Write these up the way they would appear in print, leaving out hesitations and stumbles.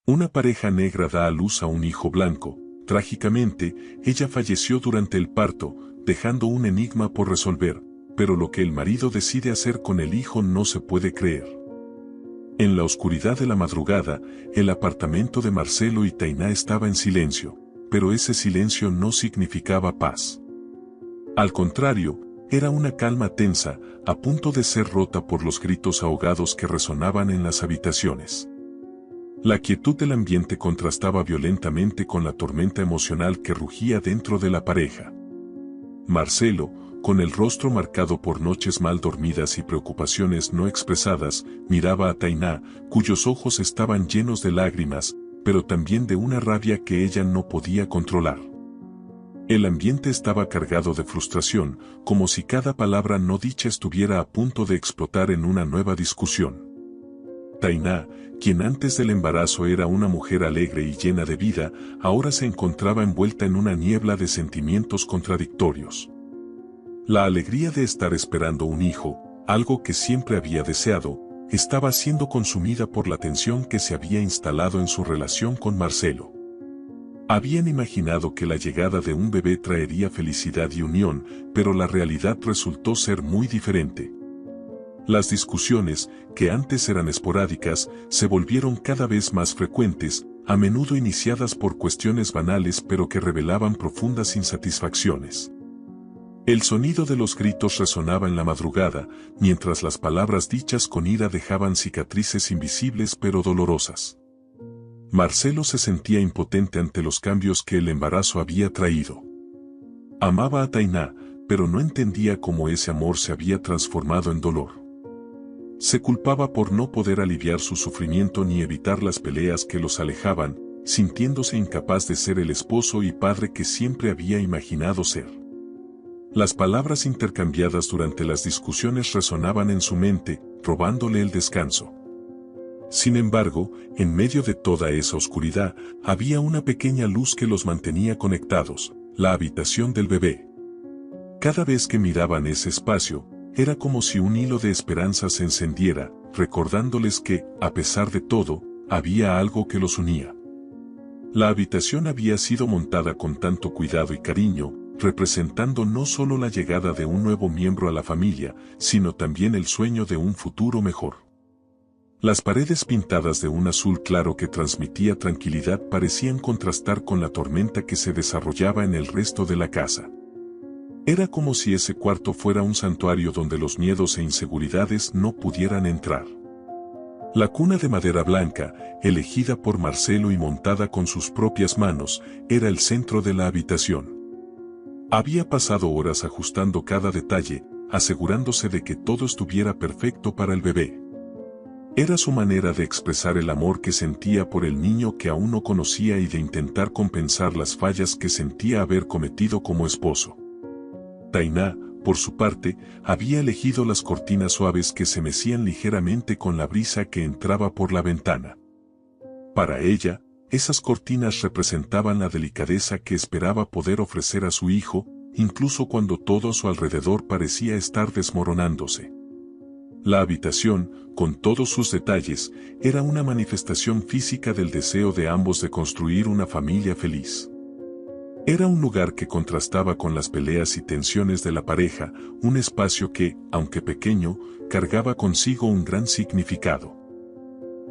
Una pareja negra da a luz a un hijo blanco. Trágicamente, ella falleció durante el parto, dejando un enigma por resolver, pero lo que el marido decide hacer con el hijo no se puede creer. En la oscuridad de la madrugada, el apartamento de Marcelo y Tainá estaba en silencio, pero ese silencio no significaba paz. Al contrario, era una calma tensa, a punto de ser rota por los gritos ahogados que resonaban en las habitaciones. La quietud del ambiente contrastaba violentamente con la tormenta emocional que rugía dentro de la pareja. Marcelo, con el rostro marcado por noches mal dormidas y preocupaciones no expresadas, miraba a Tainá, cuyos ojos estaban llenos de lágrimas, pero también de una rabia que ella no podía controlar. El ambiente estaba cargado de frustración, como si cada palabra no dicha estuviera a punto de explotar en una nueva discusión. Tainá, quien antes del embarazo era una mujer alegre y llena de vida, ahora se encontraba envuelta en una niebla de sentimientos contradictorios. La alegría de estar esperando un hijo, algo que siempre había deseado, estaba siendo consumida por la tensión que se había instalado en su relación con Marcelo. Habían imaginado que la llegada de un bebé traería felicidad y unión, pero la realidad resultó ser muy diferente. Las discusiones, que antes eran esporádicas, se volvieron cada vez más frecuentes, a menudo iniciadas por cuestiones banales pero que revelaban profundas insatisfacciones. El sonido de los gritos resonaba en la madrugada, mientras las palabras dichas con ira dejaban cicatrices invisibles pero dolorosas. Marcelo se sentía impotente ante los cambios que el embarazo había traído. Amaba a Tainá, pero no entendía cómo ese amor se había transformado en dolor. Se culpaba por no poder aliviar su sufrimiento ni evitar las peleas que los alejaban, sintiéndose incapaz de ser el esposo y padre que siempre había imaginado ser. Las palabras intercambiadas durante las discusiones resonaban en su mente, robándole el descanso. Sin embargo, en medio de toda esa oscuridad, había una pequeña luz que los mantenía conectados, la habitación del bebé. Cada vez que miraban ese espacio, era como si un hilo de esperanza se encendiera, recordándoles que, a pesar de todo, había algo que los unía. La habitación había sido montada con tanto cuidado y cariño, representando no solo la llegada de un nuevo miembro a la familia, sino también el sueño de un futuro mejor. Las paredes pintadas de un azul claro que transmitía tranquilidad parecían contrastar con la tormenta que se desarrollaba en el resto de la casa. Era como si ese cuarto fuera un santuario donde los miedos e inseguridades no pudieran entrar. La cuna de madera blanca, elegida por Marcelo y montada con sus propias manos, era el centro de la habitación. Había pasado horas ajustando cada detalle, asegurándose de que todo estuviera perfecto para el bebé. Era su manera de expresar el amor que sentía por el niño que aún no conocía y de intentar compensar las fallas que sentía haber cometido como esposo. Tainá, por su parte, había elegido las cortinas suaves que se mecían ligeramente con la brisa que entraba por la ventana. Para ella, esas cortinas representaban la delicadeza que esperaba poder ofrecer a su hijo, incluso cuando todo a su alrededor parecía estar desmoronándose. La habitación, con todos sus detalles, era una manifestación física del deseo de ambos de construir una familia feliz. Era un lugar que contrastaba con las peleas y tensiones de la pareja, un espacio que, aunque pequeño, cargaba consigo un gran significado.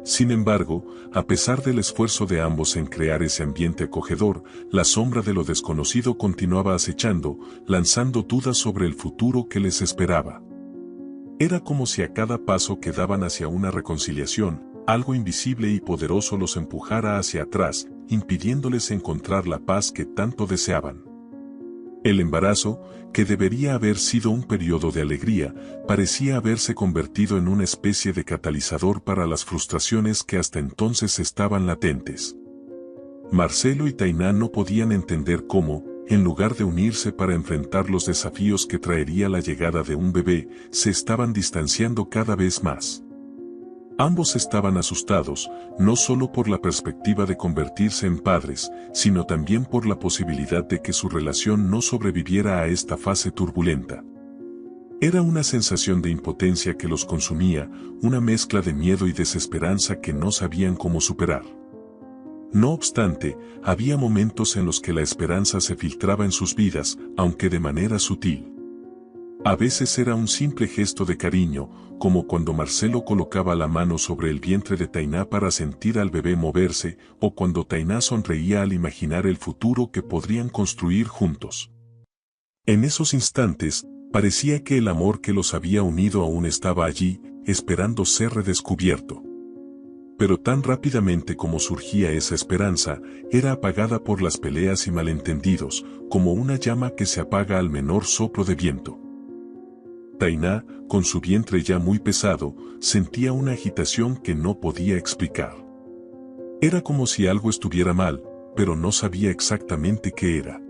Sin embargo, a pesar del esfuerzo de ambos en crear ese ambiente acogedor, la sombra de lo desconocido continuaba acechando, lanzando dudas sobre el futuro que les esperaba. Era como si a cada paso que daban hacia una reconciliación, algo invisible y poderoso los empujara hacia atrás, impidiéndoles encontrar la paz que tanto deseaban. El embarazo, que debería haber sido un periodo de alegría, parecía haberse convertido en una especie de catalizador para las frustraciones que hasta entonces estaban latentes. Marcelo y Tainá no podían entender cómo, en lugar de unirse para enfrentar los desafíos que traería la llegada de un bebé, se estaban distanciando cada vez más. Ambos estaban asustados, no solo por la perspectiva de convertirse en padres, sino también por la posibilidad de que su relación no sobreviviera a esta fase turbulenta. Era una sensación de impotencia que los consumía, una mezcla de miedo y desesperanza que no sabían cómo superar. No obstante, había momentos en los que la esperanza se filtraba en sus vidas, aunque de manera sutil. A veces era un simple gesto de cariño, como cuando Marcelo colocaba la mano sobre el vientre de Tainá para sentir al bebé moverse, o cuando Tainá sonreía al imaginar el futuro que podrían construir juntos. En esos instantes, parecía que el amor que los había unido aún estaba allí, esperando ser redescubierto. Pero tan rápidamente como surgía esa esperanza, era apagada por las peleas y malentendidos, como una llama que se apaga al menor soplo de viento. Tainá, con su vientre ya muy pesado, sentía una agitación que no podía explicar. Era como si algo estuviera mal, pero no sabía exactamente qué era.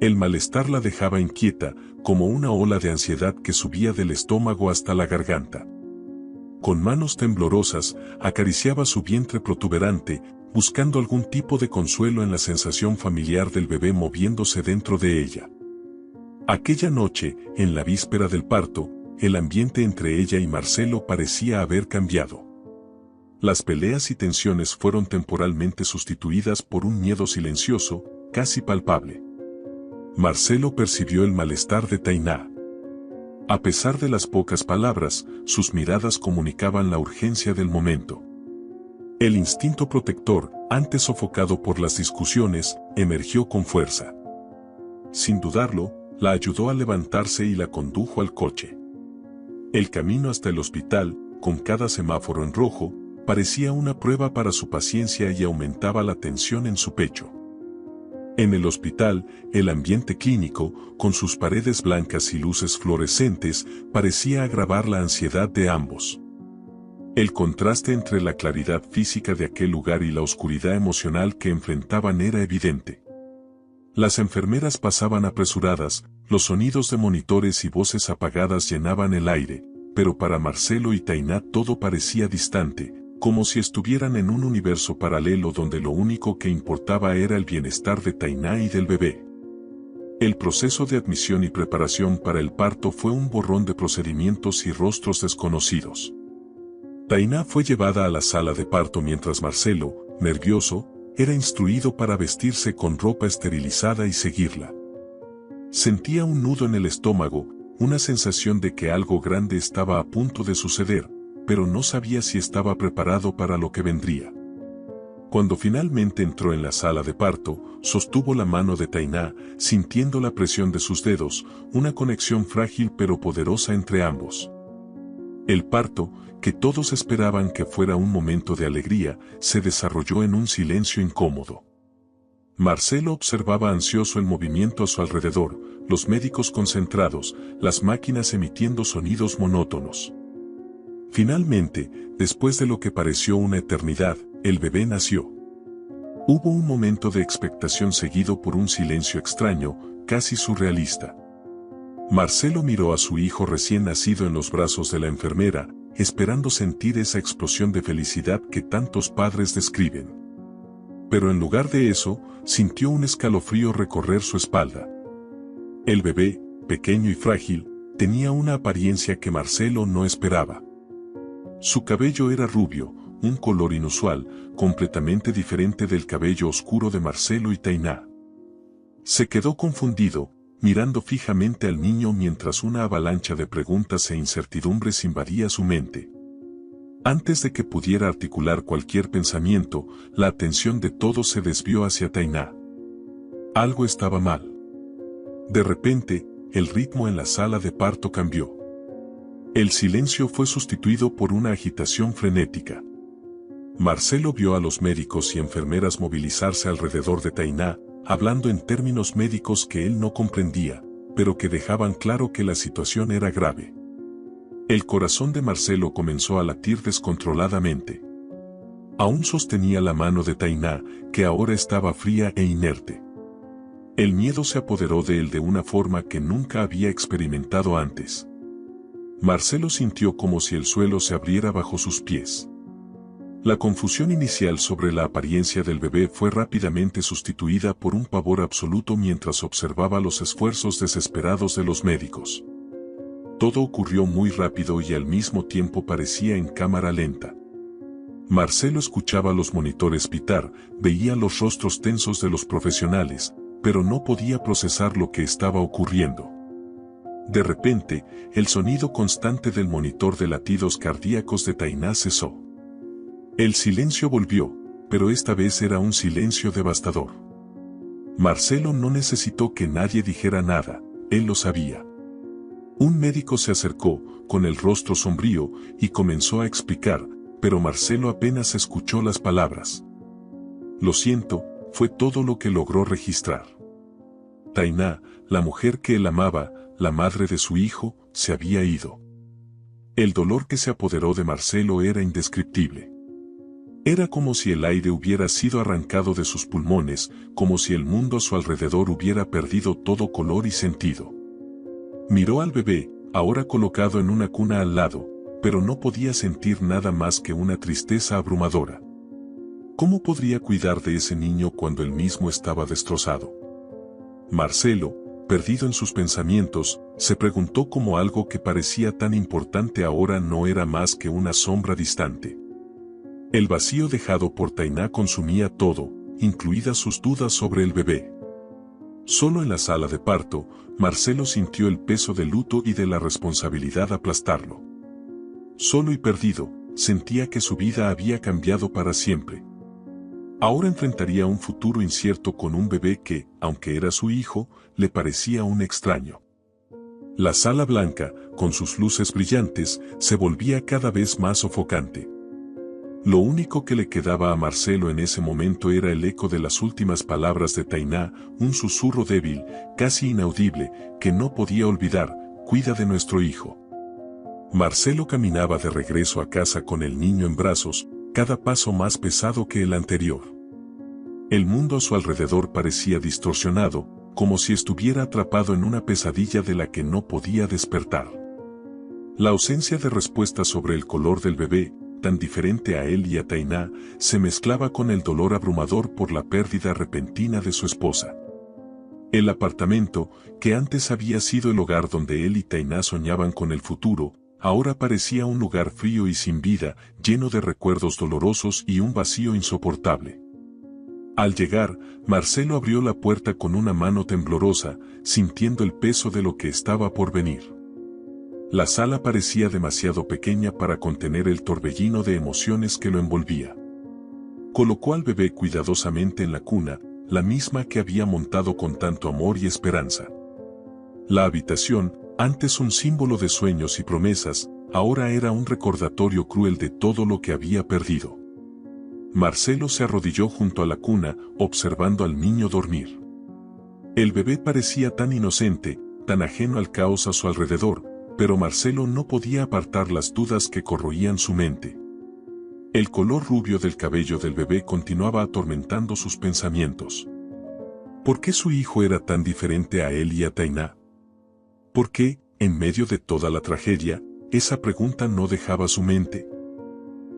El malestar la dejaba inquieta, como una ola de ansiedad que subía del estómago hasta la garganta. Con manos temblorosas, acariciaba su vientre protuberante, buscando algún tipo de consuelo en la sensación familiar del bebé moviéndose dentro de ella. Aquella noche, en la víspera del parto, el ambiente entre ella y Marcelo parecía haber cambiado. Las peleas y tensiones fueron temporalmente sustituidas por un miedo silencioso, casi palpable. Marcelo percibió el malestar de Tainá. A pesar de las pocas palabras, sus miradas comunicaban la urgencia del momento. El instinto protector, antes sofocado por las discusiones, emergió con fuerza. Sin dudarlo, la ayudó a levantarse y la condujo al coche. El camino hasta el hospital, con cada semáforo en rojo, parecía una prueba para su paciencia y aumentaba la tensión en su pecho. En el hospital, el ambiente clínico, con sus paredes blancas y luces fluorescentes, parecía agravar la ansiedad de ambos. El contraste entre la claridad física de aquel lugar y la oscuridad emocional que enfrentaban era evidente. Las enfermeras pasaban apresuradas, los sonidos de monitores y voces apagadas llenaban el aire, pero para Marcelo y Tainá todo parecía distante, como si estuvieran en un universo paralelo donde lo único que importaba era el bienestar de Tainá y del bebé. El proceso de admisión y preparación para el parto fue un borrón de procedimientos y rostros desconocidos. Tainá fue llevada a la sala de parto mientras Marcelo, nervioso, era instruido para vestirse con ropa esterilizada y seguirla. Sentía un nudo en el estómago, una sensación de que algo grande estaba a punto de suceder, pero no sabía si estaba preparado para lo que vendría. Cuando finalmente entró en la sala de parto, sostuvo la mano de Tainá, sintiendo la presión de sus dedos, una conexión frágil pero poderosa entre ambos. El parto, que todos esperaban que fuera un momento de alegría, se desarrolló en un silencio incómodo. Marcelo observaba ansioso el movimiento a su alrededor, los médicos concentrados, las máquinas emitiendo sonidos monótonos. Finalmente, después de lo que pareció una eternidad, el bebé nació. Hubo un momento de expectación seguido por un silencio extraño, casi surrealista. Marcelo miró a su hijo recién nacido en los brazos de la enfermera, esperando sentir esa explosión de felicidad que tantos padres describen. Pero en lugar de eso, sintió un escalofrío recorrer su espalda. El bebé, pequeño y frágil, tenía una apariencia que Marcelo no esperaba. Su cabello era rubio, un color inusual, completamente diferente del cabello oscuro de Marcelo y Tainá. Se quedó confundido, mirando fijamente al niño mientras una avalancha de preguntas e incertidumbres invadía su mente. Antes de que pudiera articular cualquier pensamiento, la atención de todos se desvió hacia Tainá. Algo estaba mal. De repente, el ritmo en la sala de parto cambió. El silencio fue sustituido por una agitación frenética. Marcelo vio a los médicos y enfermeras movilizarse alrededor de Tainá, hablando en términos médicos que él no comprendía, pero que dejaban claro que la situación era grave. El corazón de Marcelo comenzó a latir descontroladamente. Aún sostenía la mano de Tainá, que ahora estaba fría e inerte. El miedo se apoderó de él de una forma que nunca había experimentado antes. Marcelo sintió como si el suelo se abriera bajo sus pies. La confusión inicial sobre la apariencia del bebé fue rápidamente sustituida por un pavor absoluto mientras observaba los esfuerzos desesperados de los médicos. Todo ocurrió muy rápido y al mismo tiempo parecía en cámara lenta. Marcelo escuchaba a los monitores pitar, veía los rostros tensos de los profesionales, pero no podía procesar lo que estaba ocurriendo. De repente, el sonido constante del monitor de latidos cardíacos de Tainá cesó. El silencio volvió, pero esta vez era un silencio devastador. Marcelo no necesitó que nadie dijera nada, él lo sabía. Un médico se acercó, con el rostro sombrío, y comenzó a explicar, pero Marcelo apenas escuchó las palabras. Lo siento, fue todo lo que logró registrar. Tainá, la mujer que él amaba, la madre de su hijo, se había ido. El dolor que se apoderó de Marcelo era indescriptible. Era como si el aire hubiera sido arrancado de sus pulmones, como si el mundo a su alrededor hubiera perdido todo color y sentido. Miró al bebé, ahora colocado en una cuna al lado, pero no podía sentir nada más que una tristeza abrumadora. ¿Cómo podría cuidar de ese niño cuando él mismo estaba destrozado? Marcelo, perdido en sus pensamientos, se preguntó cómo algo que parecía tan importante ahora no era más que una sombra distante. El vacío dejado por Tainá consumía todo, incluidas sus dudas sobre el bebé. Solo en la sala de parto, Marcelo sintió el peso del luto y de la responsabilidad aplastarlo. Solo y perdido, sentía que su vida había cambiado para siempre. Ahora enfrentaría un futuro incierto con un bebé que, aunque era su hijo, le parecía un extraño. La sala blanca, con sus luces brillantes, se volvía cada vez más sofocante. Lo único que le quedaba a Marcelo en ese momento era el eco de las últimas palabras de Tainá, un susurro débil, casi inaudible, que no podía olvidar: cuida de nuestro hijo. Marcelo caminaba de regreso a casa con el niño en brazos, cada paso más pesado que el anterior. El mundo a su alrededor parecía distorsionado, como si estuviera atrapado en una pesadilla de la que no podía despertar. La ausencia de respuesta sobre el color del bebé, tan diferente a él y a Tainá, se mezclaba con el dolor abrumador por la pérdida repentina de su esposa. El apartamento, que antes había sido el hogar donde él y Tainá soñaban con el futuro, ahora parecía un lugar frío y sin vida, lleno de recuerdos dolorosos y un vacío insoportable. Al llegar, Marcelo abrió la puerta con una mano temblorosa, sintiendo el peso de lo que estaba por venir. La sala parecía demasiado pequeña para contener el torbellino de emociones que lo envolvía. Colocó al bebé cuidadosamente en la cuna, la misma que había montado con tanto amor y esperanza. La habitación, antes un símbolo de sueños y promesas, ahora era un recordatorio cruel de todo lo que había perdido. Marcelo se arrodilló junto a la cuna, observando al niño dormir. El bebé parecía tan inocente, tan ajeno al caos a su alrededor, pero Marcelo no podía apartar las dudas que corroían su mente. El color rubio del cabello del bebé continuaba atormentando sus pensamientos. ¿Por qué su hijo era tan diferente a él y a Tainá? ¿Por qué, en medio de toda la tragedia, esa pregunta no dejaba su mente?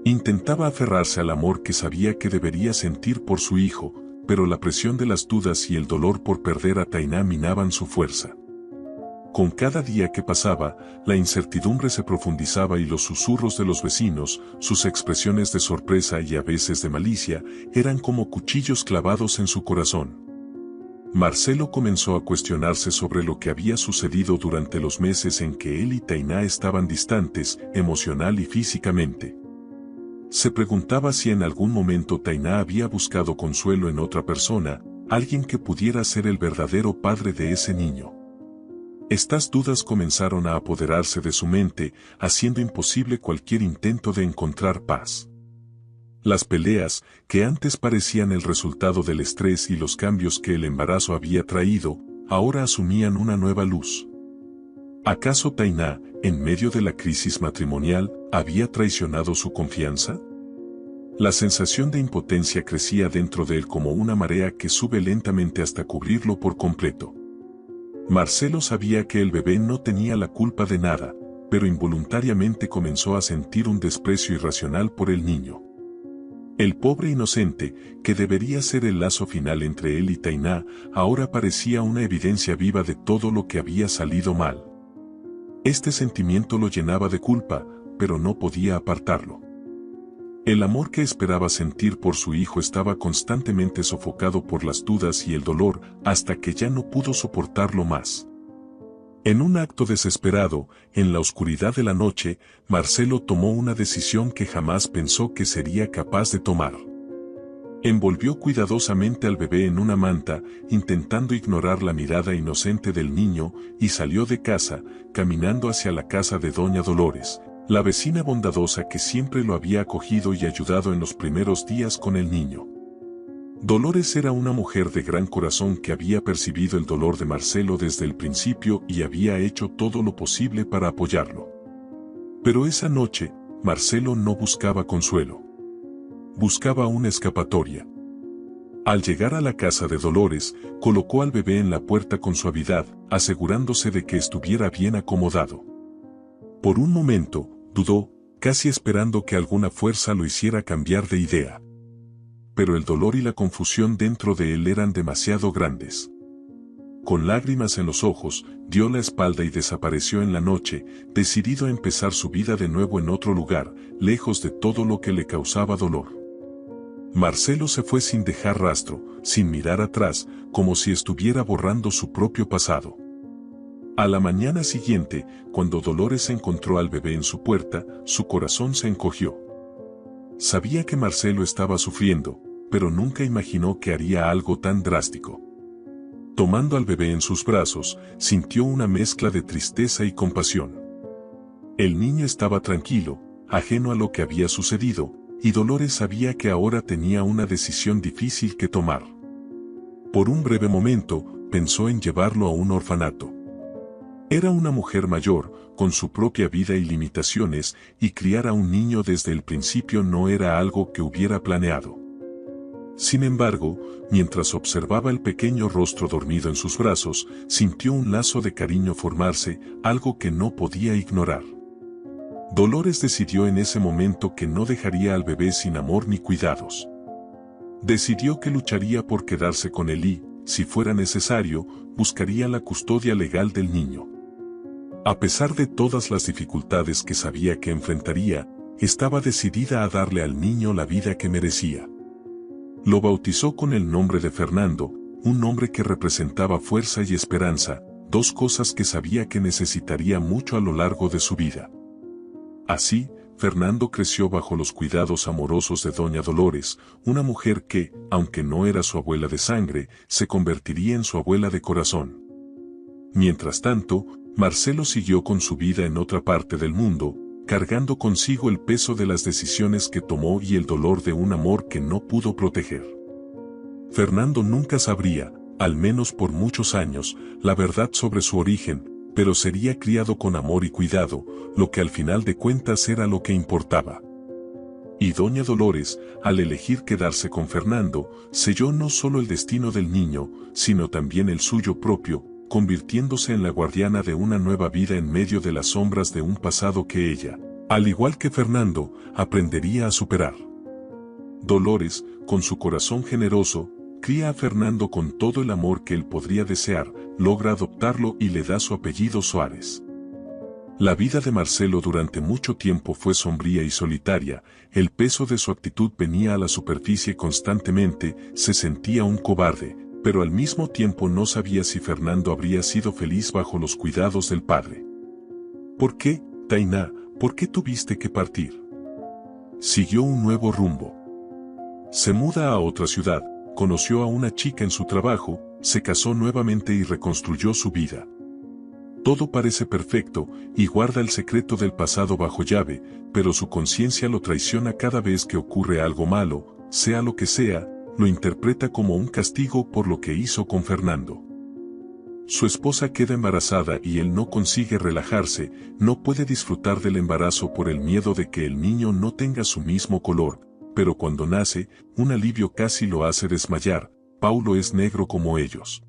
Intentaba aferrarse al amor que sabía que debería sentir por su hijo, pero la presión de las dudas y el dolor por perder a Tainá minaban su fuerza. Con cada día que pasaba, la incertidumbre se profundizaba y los susurros de los vecinos, sus expresiones de sorpresa y a veces de malicia, eran como cuchillos clavados en su corazón. Marcelo comenzó a cuestionarse sobre lo que había sucedido durante los meses en que él y Tainá estaban distantes, emocional y físicamente. Se preguntaba si en algún momento Tainá había buscado consuelo en otra persona, alguien que pudiera ser el verdadero padre de ese niño. Estas dudas comenzaron a apoderarse de su mente, haciendo imposible cualquier intento de encontrar paz. Las peleas, que antes parecían el resultado del estrés y los cambios que el embarazo había traído, ahora asumían una nueva luz. ¿Acaso Tainá, en medio de la crisis matrimonial, había traicionado su confianza? La sensación de impotencia crecía dentro de él como una marea que sube lentamente hasta cubrirlo por completo. Marcelo sabía que el bebé no tenía la culpa de nada, pero involuntariamente comenzó a sentir un desprecio irracional por el niño. El pobre inocente, que debería ser el lazo final entre él y Tainá, ahora parecía una evidencia viva de todo lo que había salido mal. Este sentimiento lo llenaba de culpa, pero no podía apartarlo. El amor que esperaba sentir por su hijo estaba constantemente sofocado por las dudas y el dolor hasta que ya no pudo soportarlo más. En un acto desesperado, en la oscuridad de la noche, Marcelo tomó una decisión que jamás pensó que sería capaz de tomar. Envolvió cuidadosamente al bebé en una manta, intentando ignorar la mirada inocente del niño, y salió de casa, caminando hacia la casa de Doña Dolores, la vecina bondadosa que siempre lo había acogido y ayudado en los primeros días con el niño. Dolores era una mujer de gran corazón que había percibido el dolor de Marcelo desde el principio y había hecho todo lo posible para apoyarlo. Pero esa noche, Marcelo no buscaba consuelo. Buscaba una escapatoria. Al llegar a la casa de Dolores, colocó al bebé en la puerta con suavidad, asegurándose de que estuviera bien acomodado. Por un momento, dudó, casi esperando que alguna fuerza lo hiciera cambiar de idea. Pero el dolor y la confusión dentro de él eran demasiado grandes. Con lágrimas en los ojos, dio la espalda y desapareció en la noche, decidido a empezar su vida de nuevo en otro lugar, lejos de todo lo que le causaba dolor. Marcelo se fue sin dejar rastro, sin mirar atrás, como si estuviera borrando su propio pasado. A la mañana siguiente, cuando Dolores encontró al bebé en su puerta, su corazón se encogió. Sabía que Marcelo estaba sufriendo, pero nunca imaginó que haría algo tan drástico. Tomando al bebé en sus brazos, sintió una mezcla de tristeza y compasión. El niño estaba tranquilo, ajeno a lo que había sucedido, y Dolores sabía que ahora tenía una decisión difícil que tomar. Por un breve momento, pensó en llevarlo a un orfanato. Era una mujer mayor, con su propia vida y limitaciones, y criar a un niño desde el principio no era algo que hubiera planeado. Sin embargo, mientras observaba el pequeño rostro dormido en sus brazos, sintió un lazo de cariño formarse, algo que no podía ignorar. Dolores decidió en ese momento que no dejaría al bebé sin amor ni cuidados. Decidió que lucharía por quedarse con él y, si fuera necesario, buscaría la custodia legal del niño. A pesar de todas las dificultades que sabía que enfrentaría, estaba decidida a darle al niño la vida que merecía. Lo bautizó con el nombre de Fernando, un nombre que representaba fuerza y esperanza, dos cosas que sabía que necesitaría mucho a lo largo de su vida. Así, Fernando creció bajo los cuidados amorosos de Doña Dolores, una mujer que, aunque no era su abuela de sangre, se convertiría en su abuela de corazón. Mientras tanto, Marcelo siguió con su vida en otra parte del mundo, cargando consigo el peso de las decisiones que tomó y el dolor de un amor que no pudo proteger. Fernando nunca sabría, al menos por muchos años, la verdad sobre su origen, pero sería criado con amor y cuidado, lo que al final de cuentas era lo que importaba. Y Doña Dolores, al elegir quedarse con Fernando, selló no solo el destino del niño, sino también el suyo propio, convirtiéndose en la guardiana de una nueva vida en medio de las sombras de un pasado que ella, al igual que Fernando, aprendería a superar. Dolores, con su corazón generoso, cría a Fernando con todo el amor que él podría desear, logra adoptarlo y le da su apellido Suárez. La vida de Marcelo durante mucho tiempo fue sombría y solitaria, el peso de su actitud venía a la superficie constantemente, se sentía un cobarde, pero al mismo tiempo no sabía si Fernando habría sido feliz bajo los cuidados del padre. ¿Por qué, Tainá, por qué tuviste que partir? Siguió un nuevo rumbo. Se muda a otra ciudad, conoció a una chica en su trabajo, se casó nuevamente y reconstruyó su vida. Todo parece perfecto, y guarda el secreto del pasado bajo llave, pero su conciencia lo traiciona cada vez que ocurre algo malo, sea lo que sea, lo interpreta como un castigo por lo que hizo con Fernando. Su esposa queda embarazada y él no consigue relajarse, no puede disfrutar del embarazo por el miedo de que el niño no tenga su mismo color, pero cuando nace, un alivio casi lo hace desmayar, Paulo es negro como ellos.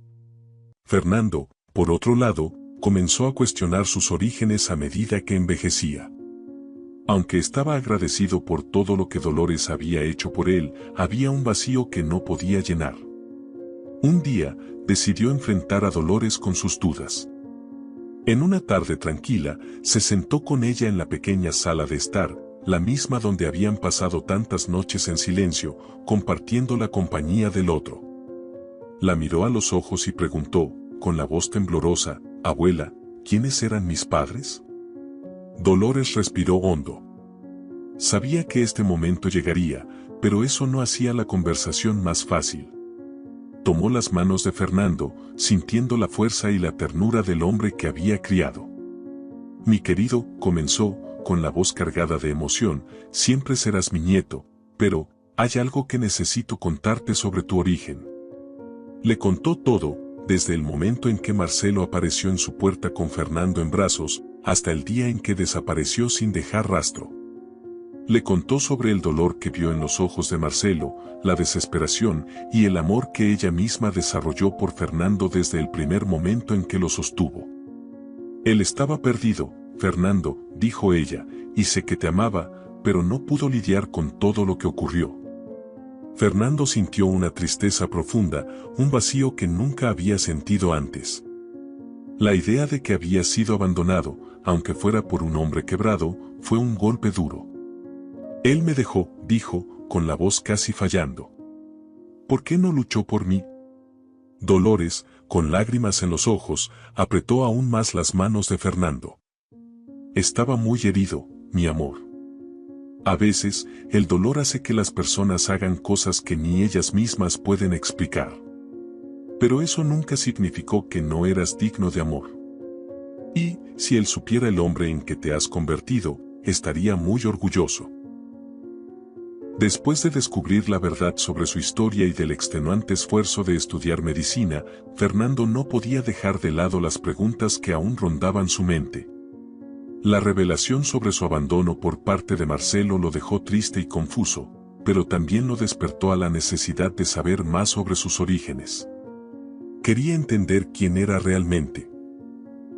Fernando, por otro lado, comenzó a cuestionar sus orígenes a medida que envejecía. Aunque estaba agradecido por todo lo que Dolores había hecho por él, había un vacío que no podía llenar. Un día, decidió enfrentar a Dolores con sus dudas. En una tarde tranquila, se sentó con ella en la pequeña sala de estar, la misma donde habían pasado tantas noches en silencio, compartiendo la compañía del otro. La miró a los ojos y preguntó, con la voz temblorosa, «Abuela, ¿quiénes eran mis padres?». Dolores respiró hondo. Sabía que este momento llegaría, pero eso no hacía la conversación más fácil. Tomó las manos de Fernando, sintiendo la fuerza y la ternura del hombre que había criado. «Mi querido», comenzó, con la voz cargada de emoción, «siempre serás mi nieto, pero hay algo que necesito contarte sobre tu origen». Le contó todo, desde el momento en que Marcelo apareció en su puerta con Fernando en brazos, hasta el día en que desapareció sin dejar rastro. Le contó sobre el dolor que vio en los ojos de Marcelo, la desesperación y el amor que ella misma desarrolló por Fernando desde el primer momento en que lo sostuvo. «Él estaba perdido, Fernando», dijo ella, «y sé que te amaba, pero no pudo lidiar con todo lo que ocurrió». Fernando sintió una tristeza profunda, un vacío que nunca había sentido antes. La idea de que había sido abandonado, aunque fuera por un hombre quebrado, fue un golpe duro. «Él me dejó», dijo, con la voz casi fallando. «¿Por qué no luchó por mí?». Dolores, con lágrimas en los ojos, apretó aún más las manos de Fernando. «Estaba muy herido, mi amor. A veces, el dolor hace que las personas hagan cosas que ni ellas mismas pueden explicar. Pero eso nunca significó que no eras digno de amor. Y, si él supiera el hombre en que te has convertido, estaría muy orgulloso». Después de descubrir la verdad sobre su historia y del extenuante esfuerzo de estudiar medicina, Fernando no podía dejar de lado las preguntas que aún rondaban su mente. La revelación sobre su abandono por parte de Marcelo lo dejó triste y confuso, pero también lo despertó a la necesidad de saber más sobre sus orígenes. Quería entender quién era realmente.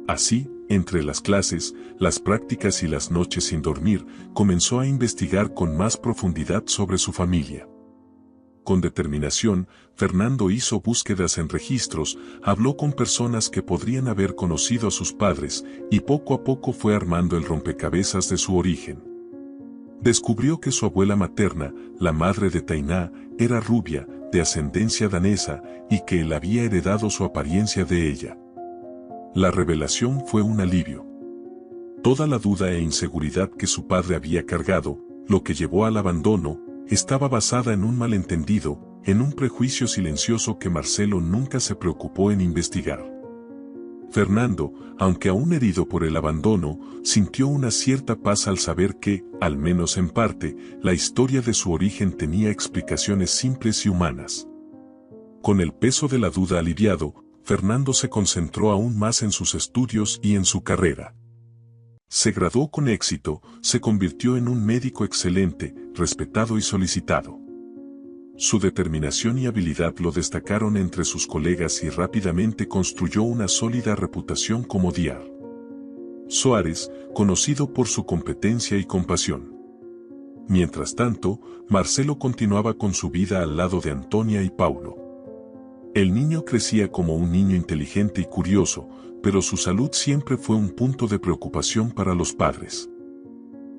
Así, entre las clases, las prácticas y las noches sin dormir, comenzó a investigar con más profundidad sobre su familia. Con determinación, Fernando hizo búsquedas en registros, habló con personas que podrían haber conocido a sus padres, y poco a poco fue armando el rompecabezas de su origen. Descubrió que su abuela materna, la madre de Tainá, era rubia, de ascendencia danesa, y que él había heredado su apariencia de ella. La revelación fue un alivio. Toda la duda e inseguridad que su padre había cargado, lo que llevó al abandono, estaba basada en un malentendido, en un prejuicio silencioso que Marcelo nunca se preocupó en investigar. Fernando, aunque aún herido por el abandono, sintió una cierta paz al saber que, al menos en parte, la historia de su origen tenía explicaciones simples y humanas. Con el peso de la duda aliviado, Fernando se concentró aún más en sus estudios y en su carrera. Se graduó con éxito, se convirtió en un médico excelente, respetado y solicitado. Su determinación y habilidad lo destacaron entre sus colegas y rápidamente construyó una sólida reputación como Dr. Soares, conocido por su competencia y compasión. Mientras tanto, Marcelo continuaba con su vida al lado de Antonia y Paulo. El niño crecía como un niño inteligente y curioso, pero su salud siempre fue un punto de preocupación para los padres.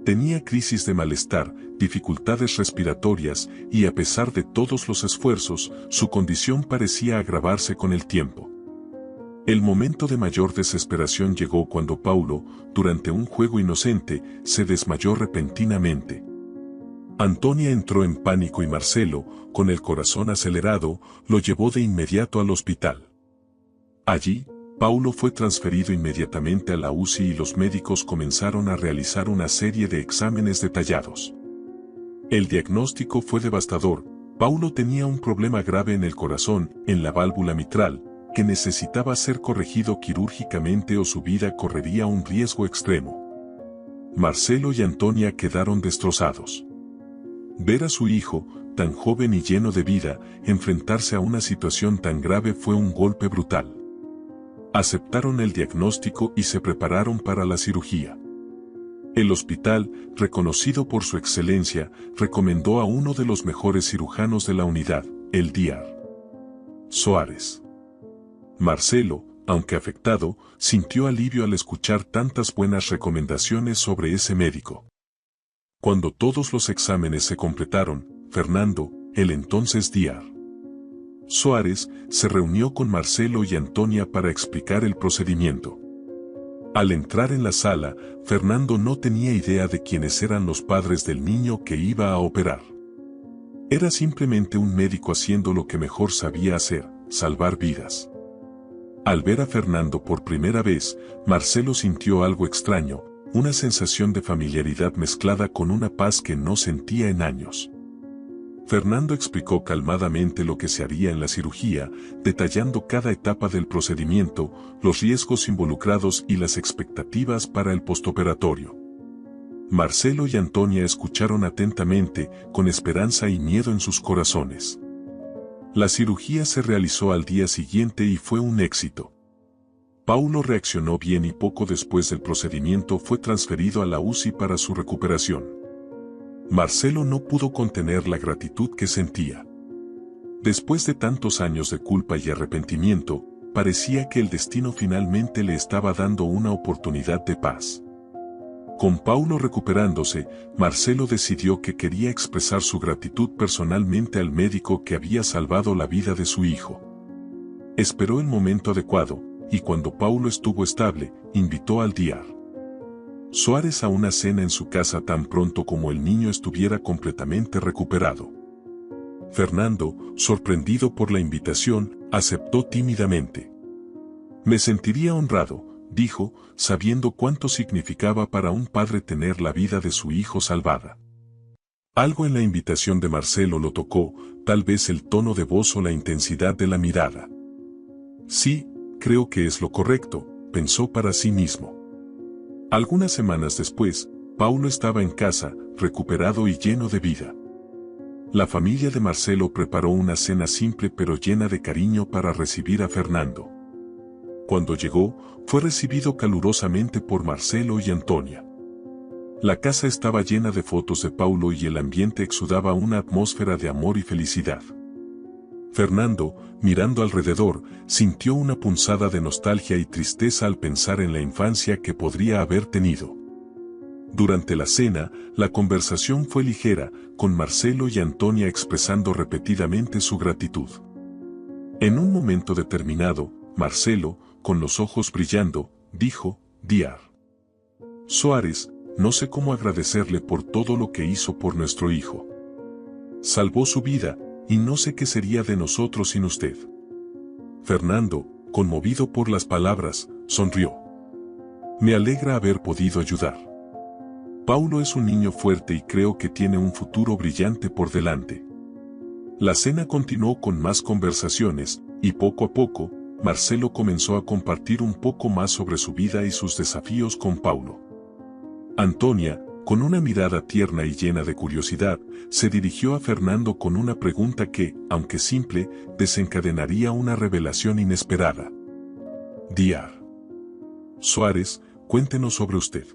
Tenía crisis de malestar, dificultades respiratorias, y a pesar de todos los esfuerzos, su condición parecía agravarse con el tiempo. El momento de mayor desesperación llegó cuando Paulo, durante un juego inocente, se desmayó repentinamente. Antonia entró en pánico y Marcelo, con el corazón acelerado, lo llevó de inmediato al hospital. Allí, Paulo fue transferido inmediatamente a la UCI y los médicos comenzaron a realizar una serie de exámenes detallados. El diagnóstico fue devastador. Paulo tenía un problema grave en el corazón, en la válvula mitral, que necesitaba ser corregido quirúrgicamente o su vida correría un riesgo extremo. Marcelo y Antonia quedaron destrozados. Ver a su hijo, tan joven y lleno de vida, enfrentarse a una situación tan grave fue un golpe brutal. Aceptaron el diagnóstico y se prepararon para la cirugía. El hospital, reconocido por su excelencia, recomendó a uno de los mejores cirujanos de la unidad, el Dr. Soares. Marcelo, aunque afectado, sintió alivio al escuchar tantas buenas recomendaciones sobre ese médico. Cuando todos los exámenes se completaron, Fernando, el entonces Dr. Suárez, se reunió con Marcelo y Antonia para explicar el procedimiento. Al entrar en la sala, Fernando no tenía idea de quiénes eran los padres del niño que iba a operar. Era simplemente un médico haciendo lo que mejor sabía hacer, salvar vidas. Al ver a Fernando por primera vez, Marcelo sintió algo extraño, una sensación de familiaridad mezclada con una paz que no sentía en años. Fernando explicó calmadamente lo que se haría en la cirugía, detallando cada etapa del procedimiento, los riesgos involucrados y las expectativas para el postoperatorio. Marcelo y Antonia escucharon atentamente, con esperanza y miedo en sus corazones. La cirugía se realizó al día siguiente y fue un éxito. Paulo reaccionó bien y poco después del procedimiento fue transferido a la UCI para su recuperación. Marcelo no pudo contener la gratitud que sentía. Después de tantos años de culpa y arrepentimiento, parecía que el destino finalmente le estaba dando una oportunidad de paz. Con Paulo recuperándose, Marcelo decidió que quería expresar su gratitud personalmente al médico que había salvado la vida de su hijo. Esperó el momento adecuado, y cuando Paulo estuvo estable, invitó al Dr. Suárez a una cena en su casa tan pronto como el niño estuviera completamente recuperado. Fernando, sorprendido por la invitación, aceptó tímidamente. Me sentiría honrado, dijo, sabiendo cuánto significaba para un padre tener la vida de su hijo salvada. Algo en la invitación de Marcelo lo tocó, tal vez el tono de voz o la intensidad de la mirada. Sí, creo que es lo correcto, pensó para sí mismo. Algunas semanas después, Paulo estaba en casa, recuperado y lleno de vida. La familia de Marcelo preparó una cena simple pero llena de cariño para recibir a Fernando. Cuando llegó, fue recibido calurosamente por Marcelo y Antonia. La casa estaba llena de fotos de Paulo y el ambiente exudaba una atmósfera de amor y felicidad. Fernando, mirando alrededor, sintió una punzada de nostalgia y tristeza al pensar en la infancia que podría haber tenido. Durante la cena, la conversación fue ligera, con Marcelo y Antonia expresando repetidamente su gratitud. En un momento determinado, Marcelo, con los ojos brillando, dijo, Dr. Suárez, no sé cómo agradecerle por todo lo que hizo por nuestro hijo. Salvó su vida, y no sé qué sería de nosotros sin usted. Fernando, conmovido por las palabras, sonrió. Me alegra haber podido ayudar. Paulo es un niño fuerte y creo que tiene un futuro brillante por delante. La cena continuó con más conversaciones, y poco a poco, Marcelo comenzó a compartir un poco más sobre su vida y sus desafíos con Paulo. Antonia, con una mirada tierna y llena de curiosidad, se dirigió a Fernando con una pregunta que, aunque simple, desencadenaría una revelación inesperada. Dr. Suárez, cuéntenos sobre usted.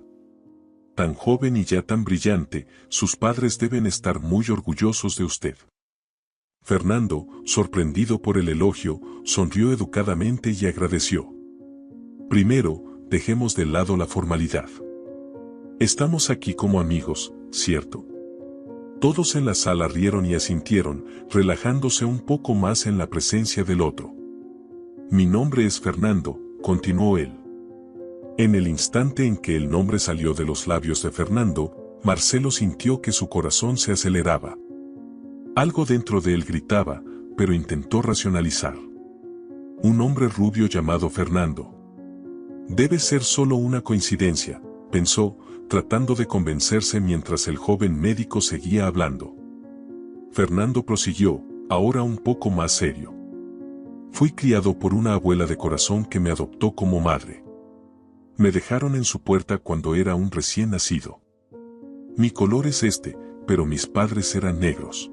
Tan joven y ya tan brillante, sus padres deben estar muy orgullosos de usted. Fernando, sorprendido por el elogio, sonrió educadamente y agradeció. Primero, dejemos de lado la formalidad. Estamos aquí como amigos, ¿cierto? Todos en la sala rieron y asintieron, relajándose un poco más en la presencia del otro. Mi nombre es Fernando, continuó él. En el instante en que el nombre salió de los labios de Fernando, Marcelo sintió que su corazón se aceleraba. Algo dentro de él gritaba, pero intentó racionalizar. Un hombre rubio llamado Fernando. Debe ser solo una coincidencia, pensó, tratando de convencerse mientras el joven médico seguía hablando. Fernando prosiguió, ahora un poco más serio. Fui criado por una abuela de corazón que me adoptó como madre. Me dejaron en su puerta cuando era un recién nacido. Mi color es este, pero mis padres eran negros.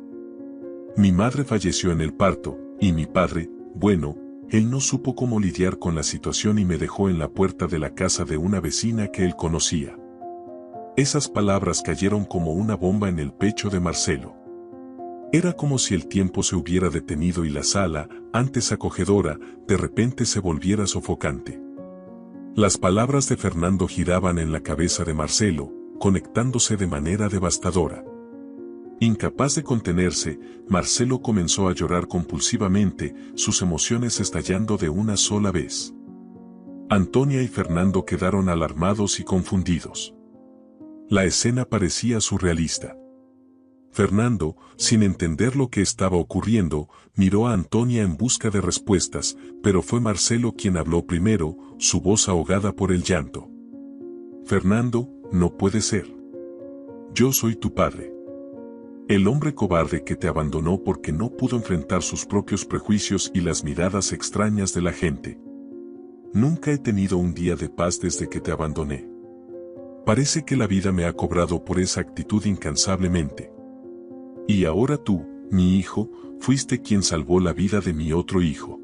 Mi madre falleció en el parto, y mi padre, bueno, él no supo cómo lidiar con la situación y me dejó en la puerta de la casa de una vecina que él conocía. Esas palabras cayeron como una bomba en el pecho de Marcelo. Era como si el tiempo se hubiera detenido y la sala, antes acogedora, de repente se volviera sofocante. Las palabras de Fernando giraban en la cabeza de Marcelo, conectándose de manera devastadora. Incapaz de contenerse, Marcelo comenzó a llorar compulsivamente, sus emociones estallando de una sola vez. Antonia y Fernando quedaron alarmados y confundidos. La escena parecía surrealista. Fernando, sin entender lo que estaba ocurriendo, miró a Antonia en busca de respuestas, pero fue Marcelo quien habló primero, su voz ahogada por el llanto. Fernando, no puede ser. Yo soy tu padre. El hombre cobarde que te abandonó porque no pudo enfrentar sus propios prejuicios y las miradas extrañas de la gente. Nunca he tenido un día de paz desde que te abandoné. Parece que la vida me ha cobrado por esa actitud incansablemente. Y ahora tú, mi hijo, fuiste quien salvó la vida de mi otro hijo.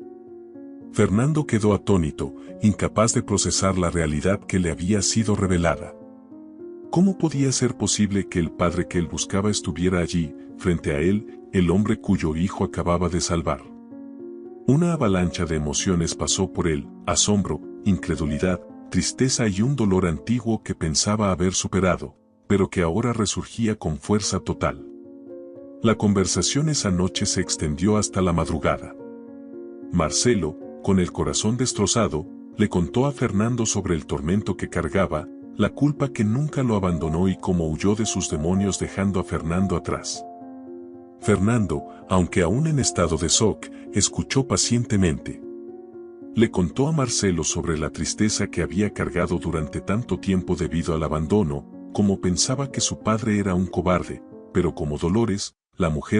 Fernando quedó atónito, incapaz de procesar la realidad que le había sido revelada. ¿Cómo podía ser posible que el padre que él buscaba estuviera allí, frente a él, el hombre cuyo hijo acababa de salvar? Una avalancha de emociones pasó por él, asombro, incredulidad, tristeza y un dolor antiguo que pensaba haber superado, pero que ahora resurgía con fuerza total. La conversación esa noche se extendió hasta la madrugada. Marcelo, con el corazón destrozado, le contó a Fernando sobre el tormento que cargaba, la culpa que nunca lo abandonó y cómo huyó de sus demonios dejando a Fernando atrás. Fernando, aunque aún en estado de shock, escuchó pacientemente. Le contó a Marcelo sobre la tristeza que había cargado durante tanto tiempo debido al abandono, como pensaba que su padre era un cobarde, pero como Dolores, la mujer